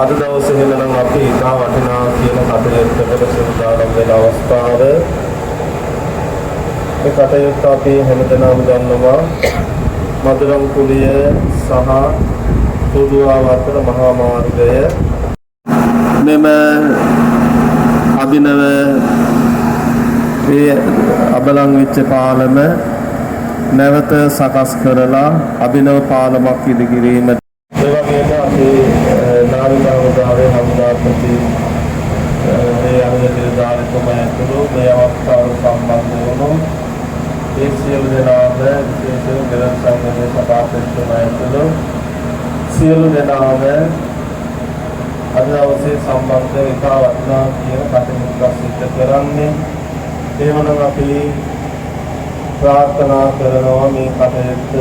අද දවසේ ඉඳන් අපි ඉතා වටිනා කියන කටයුත්තකට සූදානම් වෙන අවස්ථාව. මේ කටයුත්ත අපි හැමදෙනාම දන්නවා මදුරම් කුලිය සහ තොදුවාව අතර මහා මාර්ගය මෙම අභිනව මේ අබලන් වෙච්ච පාලම නැවත සකස් කරලා අභිනව පාලමක් ඉදිකිරීමට ඒ වගේම අපි නාවික හමුදාවේ හමුදාපති මේ අනුගමනකාරීතුමා ඇතුළු මේ අවස්ථාව සම්බන්ධ වුණු ඒ සියලු දෙනාම විශේෂයෙන් ගරන් සංගමයේ සභාපතිතුමා ඇතුළු සියලු දෙනාම අද දවසේ සම්බන්ධ ඉතා වටිනා කියන කටයුතු සිදු කරන්නේ එහෙමනම් අපි ප්‍රාර්ථනා කරනවා මේ කටයුත්ත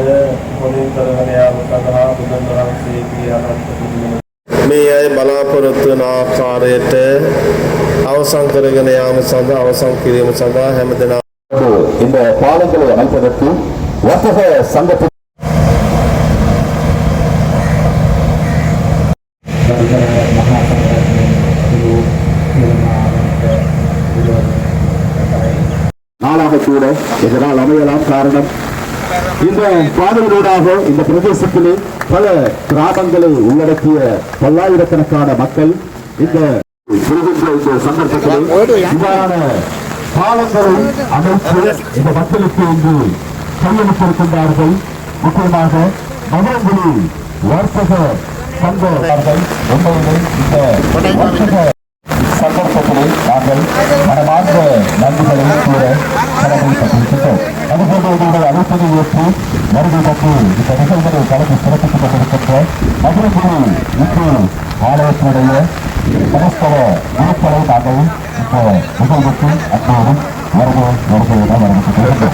හොඳින් කරගෙන යාම සඳහා බුදුන් වහන්සේ කියන මේ අය බලාපොරොත්තු වන ආකාරයට අවසන් කරගෙන යාම සඳහා අවසන් කිරීම සඳහා හැමදෙනා இந்த பாலங்களை அமைப்பதற்கு வர்த்தக சங்கத்தின் நாளாக கூட இதனால் அமையலாம். காரணம் இந்த பாதையிலூடாக இந்த பிரதேசத்திலே பல கிராமங்களை உள்ளடக்கிய பல்லாயிரக்கணக்கான மக்கள் இந்த சந்தர்ப்பத்தில் இவ்வாறான பாலங்களை அமைத்து இந்த மக்களுக்கு இன்று கையளித்திருக்கின்றார்கள். முக்கியமாக மதுரங்குடி வர்த்தக சங்கங்கள் உண்மையிலே இந்த வர்த்தக சந்தர்ப்பத்திலே நாங்கள் மனமார்ந்த நன்றிகளை கூற கடமைப்பட்டிருக்கின்றோம். அதுபோன்ற அழைப்பதை ஏற்று வருகை பற்றி இந்த நிகழ்வுகளை கலந்து சிறப்பித்துக் கொண்டிருக்கின்ற மதுரங்குடி இன்று ஆலயத்தினுடைய சமஸ்தர உறுப்பினரை நாங்கள் இந்த நிகழ்வுக்கு அத்தோடும் வருகையிடம் வரவேற்றுக்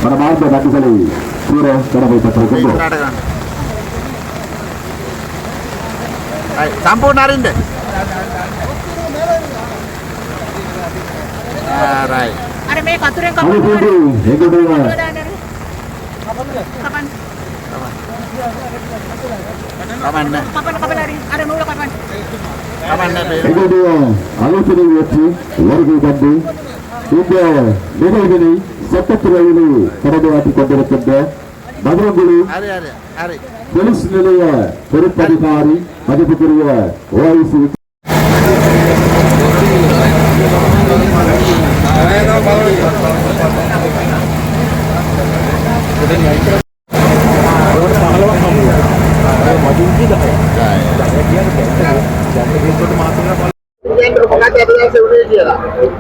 மனமார்ந்த நன்றிகளை கூற கடமைப்பட்டிருக்கின்றோம். සම්පූර්ණ අරින්ද? අර මේ කතුරෙන් කපන්න. කපන්න හරි. අර නූල කපන්න. ஆலோசனை ஏற்று வருகை தந்து இந்த நிகழ்வினை சட்டத்துறையிலே கடமையாற்றிக் கொண்டிருக்கின்ற மதுரங்குடி போலீஸ் நிலைய பொறுப்பதிகாரி மதிப்புக்குரிய ஓய்சி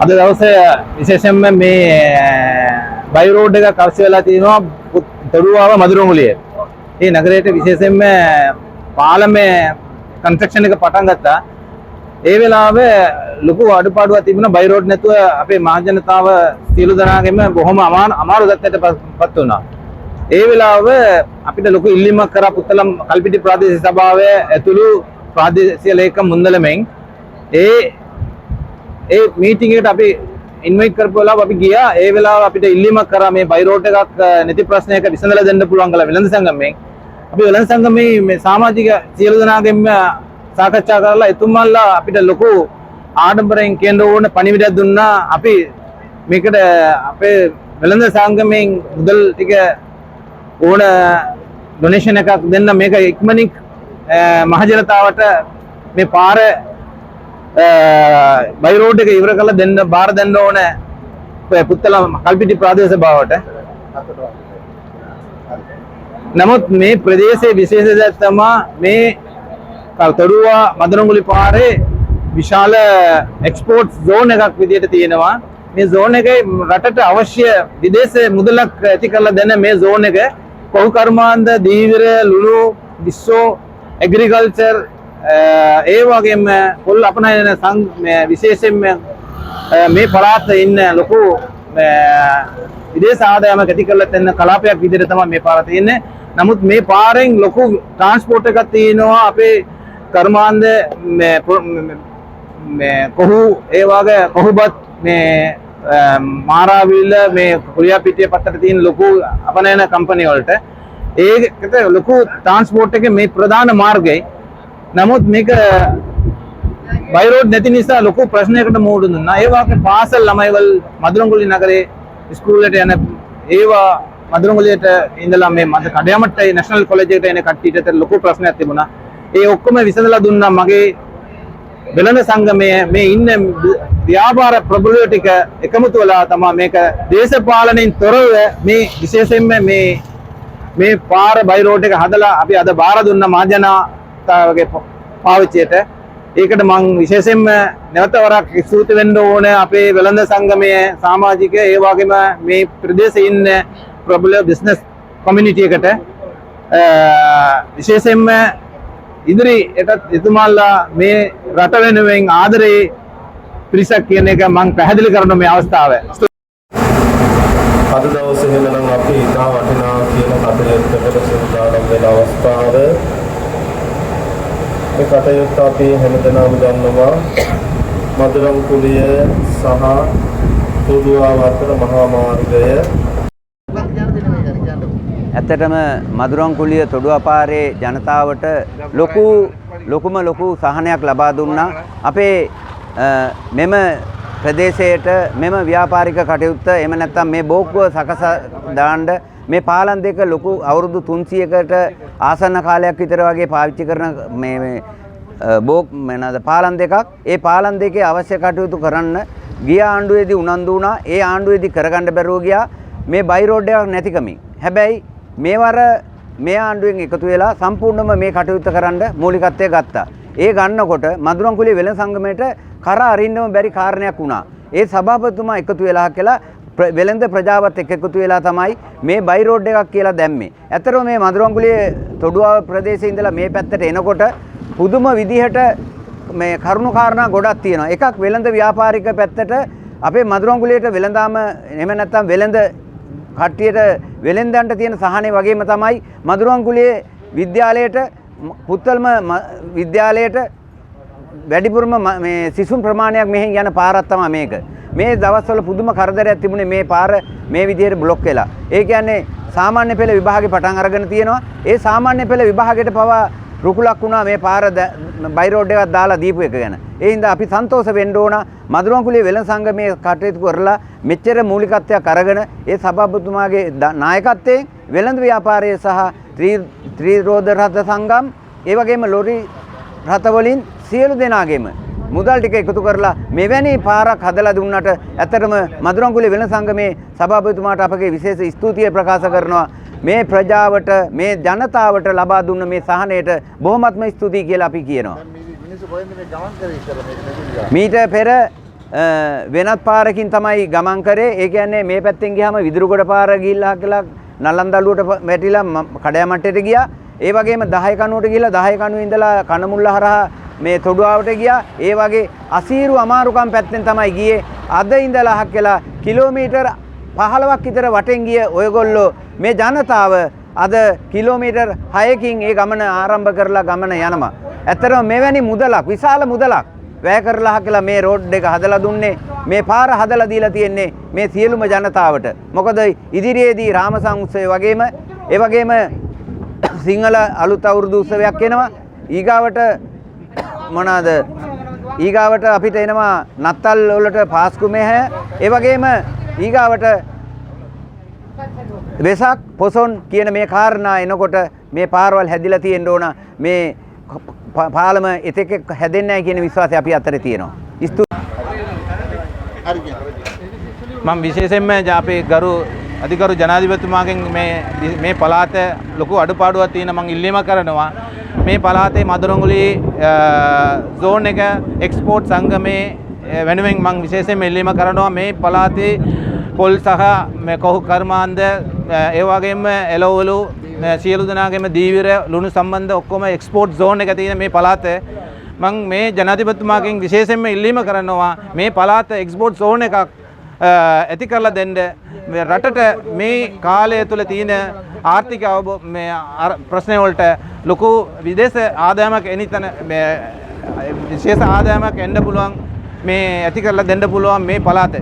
අද දවසේ විශේෂයෙන්ම මේ බයි රෝඩ් එක කර්ෂ වෙලා තියෙනවා තොඩුවාව මදුරමුලිය. මේ නගරයට විශේෂයෙන්ම පාලමේ කන්ස්ට්‍රක්ෂන් එක පටන් ගත්තා. ඒ වෙලාවේ ලොකු අඩුපාඩුවක් තිබුණා. බයි රෝඩ් නැතුව අපේ මහ ජනතාව සියලු දෙනාගෙම බොහොම අමාරු තත්ත්වයකටපත් වුණා. ඒ වෙලාවේ අපිට ලොකු ඉල්ලීමක් කරා පුත්තලම් කල්පිටි ප්‍රාදේශීය සභාවේ ඇතුළු ප්‍රාදේශීය ලේකම් මුන්දලමෙන් ඒ මීටින් එකට අපි ඉන්වයිට් කරපු වෙලාව අපි ගියා. ඒ වෙලාව අපිට ඉල්ලීමක් කරා මේ බයි රෝඩ් එකක් නැති ප්‍රශ්නයක විසඳලා දෙන්න පුළුවන් කියලා වෙළඳ සංගමයෙන්. අපි වෙළඳ සංගමේ මේ සමාජික සියලු දෙනාගෙම සාකච්ඡා කරලා එතුමන්ලා අපිට ලොකු ආඩම්බරයෙන් කියන්න ඕන පණිවිඩයක් දුන්නා. අපි මේකට අපේ වෙළඳ සංගමයෙන් මුදල් ටික ඕන ඩොනේෂන් එකක් දෙන්න මේක ඉක්මනින් මහ ජනතාවට මේ පාර බයි රෝඩ් එක ඉවර කරලා දෙන්න බාර දෙන්න ඕන පුත්තලම් කල්පිටි ප්‍රාදේශීය සභාවට. නමුත් මේ ප්‍රදේශයේ විශේෂයක් තමයි මේ තොඩුවා මදුරංගුලි පාරේ විශාල එක්ස්පෝර්ට් zone එකක් විදියට තියෙනවා. මේ zone එකේ රටට අවශ්‍ය විදේශ මුදලක් ඇති කරලා දෙන මේ zone එක කොහු කර්මාන්ත දීවිර ලුණු විශ්ව ඇග්‍රිකල්චර් ඒ වගේම පොල් අපනයන විශේෂයෙන්ම මේ පළාතේ ඉන්න ලොකු විදේශ ආදායමක් ඇති කරලා තියෙන කලාපයක් විදිහට තමයි මේ පාර තියෙන්නේ. නමුත් මේ පාරෙන් ලොකු ට්‍රාන්ස්පෝර්ට් එකක් තියෙනවා අපේ කර්මාන්ත මේ කොහු ඒ වගේ කොහුබත් මේ මාරාවිල මේ කුලියාපිටිය පැත්තට තියෙන ලොකු අපනයන කම්පැනි වලට ඒකට ලොකු ට්‍රාන්ස්පෝර්ට් එකේ මේ ප්‍රධාන මාර්ගය. නමුත් මේක බයි රෝඩ් නැති නිසා ලොකු ප්‍රශ්නයකට මුහුණ දුන්නා. ඒ වගේ පාසල් ළමයිවල් මදුරංගුලි නගරේ ඉස්කෝලේට යන ඒවා මදුරංගුලියට ඉඳලා මේ කඩයමට්ට නැෂනල් කොලෙජ් එකට එන කට්ටියට ලොකු ප්‍රශ්නයක් තිබුණා. ඒ ඔක්කොම විසඳලා දුන්නා. මගේ වෙළඳ සංගමයේ මේ ඉන්න ව්‍යාපාර ප්‍රබලයෝ ටික එකමුතු වෙලා තමයි මේක දේශපාලනයෙන් තොරව මේ විශේෂයෙන්ම මේ පාර බයි රෝඩ් එක හදලා අපි අද බාර දුන්න මහජනතාවගේ පාවිච්චියට. ඒකට මම විශේෂයෙන්ම නැවත වරක් ස්තුති වෙන්න ඕනේ අපේ වෙළඳ සංගමයේ සමාජිකයෝ ඒ වගේම මේ ප්‍රදේශයේ ඉන්න ප්‍රබල බිස්නස් කමියුනිටි එකට විශේෂයෙන්ම ඉදිරියටත් එතුමාලා මේ රට වෙනුවෙන් ආදරේ පිරිසක් කියන එක මම පැහැදිලි කරන මේ අවස්ථාවේ අද දවසේ ඉඳන් අපි ඉතා වටිනා කියන කටයුත්තකට සූදානම් වෙන අවස්ථාව. මේ කටයුත්ත අපි හැමදෙනාම දන්නවා මදුරංකුලිය සහ තොඩුවාව අතර මහා මාර්ගය. ඇත්තටම මදුරංකුලිය තොඩුවපාරේ ජනතාවට ලොකු සහනයක් ලබා දුන්නා. අපේ මෙම ප්‍රදේශයට මෙම ව්‍යාපාරික කටයුත්ත එහෙම නැත්නම් මේ බෝක්කුව සකසා දාන්න මේ පාලම් දෙක ලොකු අවුරුදු 300කට ආසන්න කාලයක් විතර වගේ පාවිච්චි කරන මේ පාලම් දෙකක්. ඒ පාලම් දෙකේ අවශ්‍ය කටයුතු කරන්න ගිය ආණ්ඩුවේදී උනන්දු වුණා. ඒ ආණ්ඩුවේදී කරගන්න බැරුව ගියා මේ බයි රෝඩ් එකක් නැතිකමින්. හැබැයි මේවර මේ ආණ්ඩුවෙන් එකතු වෙලා සම්පූර්ණයෙන්ම මේ කටයුත්ත කරන්න මූලිකත්වය ගත්තා. ඒ ගන්නකොට මදුරංකුලිය වෙළඳ සංගමයට කර අරින්නම බැරි කාරණයක් වුණා. ඒ සභාපතිතුමා එකතු වෙලා කියලා වෙළඳ ප්‍රජාවත් එකතු වෙලා තමයි මේ බයි රෝඩ් එකක් කියලා දැම්මේ. ඇත්තටම මේ මදුරංකුලිය තොඩුවාව ප්‍රදේශයේ ඉඳලා මේ පැත්තට එනකොට පුදුම විදිහට මේ කරුණු කාරණා ගොඩක් තියෙනවා. එකක් වෙළඳ ව්‍යාපාරික පැත්තට අපේ මදුරංකුලියට වෙළඳාම එහෙම නැත්නම් වෙළඳ කට්ටියට වෙළෙන්දන්ට තියෙන සහනේ වගේම තමයි මදුරංකුලියේ විද්‍යාලයට පුත්තල්ම විද්‍යාලයට වැඩිපුරම මේ සිසුන් ප්‍රමාණයක් මෙහෙන් යන පාරක් තමයි මේක. මේ දවස්වල පුදුම කරදරයක් තිබුණේ මේ පාර මේ විදිහට બ્લોක් වෙලා. ඒ කියන්නේ සාමාන්‍ය පෙළ විභාගේ පටන් අරගෙන තියෙනවා. ඒ සාමාන්‍ය පෙළ විභාගයට පවා රුකුලක් වුණා මේ පාර බයි රෝඩ් එකක් දාලා දීපු එක ගැන. ඒ හින්දා අපි සන්තෝෂ වෙන්න ඕන මදුරංකුලිය වෙළඳ සංගමයේ කටයුතු කරලා මෙච්චර මූලිකත්වයක් අරගෙන ඒ සභාපතිතුමාගේ නායකත්වයෙන් වෙළඳ ව්‍යාපාරයේ සහ ත්‍රිරෝද රථ සංගම් ඒ වගේම ලොරි රථ වලින් සියලු දෙනාගේම මුදල් ටික එකතු කරලා මෙවැනි පාරක් හදලා දුන්නට ඇත්තටම මදුරංකුලිය වෙළඳ සංගමේ සභාපතිතුමාට අපගේ විශේෂ ස්තුතිය ප්‍රකාශ කරනවා. මේ ප්‍රජාවට මේ ජනතාවට ලබා දුන්න මේ සහනයට බොහොමත්ම ස්තුතියි කියලා අපි කියනවා. මීට පෙර වෙනත් පාරකින් තමයි ගමන් කරේ. ඒ කියන්නේ මේ පැත්තෙන් ගියාම විදුරුගොඩ පාර ගිහිල්ලා කියලා නලන්දලුවට වැටිලා කඩයමට්ටේට ගියා. ඒ වගේම 10 කණුවට ගිහිල්ලා 10 කණුවේ ඉඳලා කනමුල්ල හරහා මේ තොඩුවාවට ගියා. ඒ වගේ අසීරු අමාරුකම් පැත්තෙන් තමයි ගියේ. අද ඉඳලා හක්කලා කිලෝමීටර් 15ක් විතර වටෙන් ගිය ඔයගොල්ලෝ මේ ජනතාව අද කිලෝමීටර් 6කින් ඒ ගමන ආරම්භ කරලා ගමන යනවා. ඇත්තටම මෙවැනි මුදලක් විශාල මුදලක් වැය කරලා හකලා මේ රෝඩ් එක හදලා දුන්නේ මේ පාර හදලා දීලා තියෙන්නේ මේ සියලුම ජනතාවට. මොකද ඉදිරියේදී රාමසං උත්සවය වගේම ඒ වගේම සිංහල අලුත් අවුරුදු උත්සවයක් එනවා. ඊගාවට මොනවාද? ඊගාවට අපිට එනවා නත්තල් වලට පාස්කු මෙහෙය. ඒ වගේම ඊගාවට වෙසක් පොසොන් කියන මේ කාරණා එනකොට මේ පාරවල් හැදිලා තියෙන්න ඕන. මේ පාලම එතෙක් හැදෙන්නේ නැහැ කියන විශ්වාසය අපි අතරේ තියෙනවා. මම විශේෂයෙන්ම අපේ අධිකරු ජනාධිපතිතුමාගෙන් මේ පළාත ලොකු අඩුපාඩුවක් තියෙන මම ඉල්ලීම කරනවා. මේ පළාතේ මදුරංගුලි zone එක එක්ස්පෝර්ට් සංගමේ වෙනුවෙන් මම විශේෂයෙන්ම ඉල්ලීම කරනවා. මේ පළාතේ පොල් සහ මේ කොහු කර්මාන්ත ඒ වගේම එළවලු සියලු දෙනාගේම දීවිර ලුණු සම්බන්ධ ඔක්කොම එක්ස්පෝර්ට් zone එක තියෙන මේ පළාත මම මේ ජනාධිපතිතුමාගෙන් විශේෂයෙන්ම ඉල්ලීම කරනවා මේ පළාත එක්ස්පෝර්ට් zone එකක් ඇති කරලා දෙන්න. රටට මේ කාලය තුල තියෙන ආර්ථික ප්‍රශ්න වලට ලොකු විදේශ ආදායමක් එනිතන විශේෂ ආදායමක් එන්න පුළුවන් මේ ඇති කරලා දෙන්න පුළුවන් මේ පළාත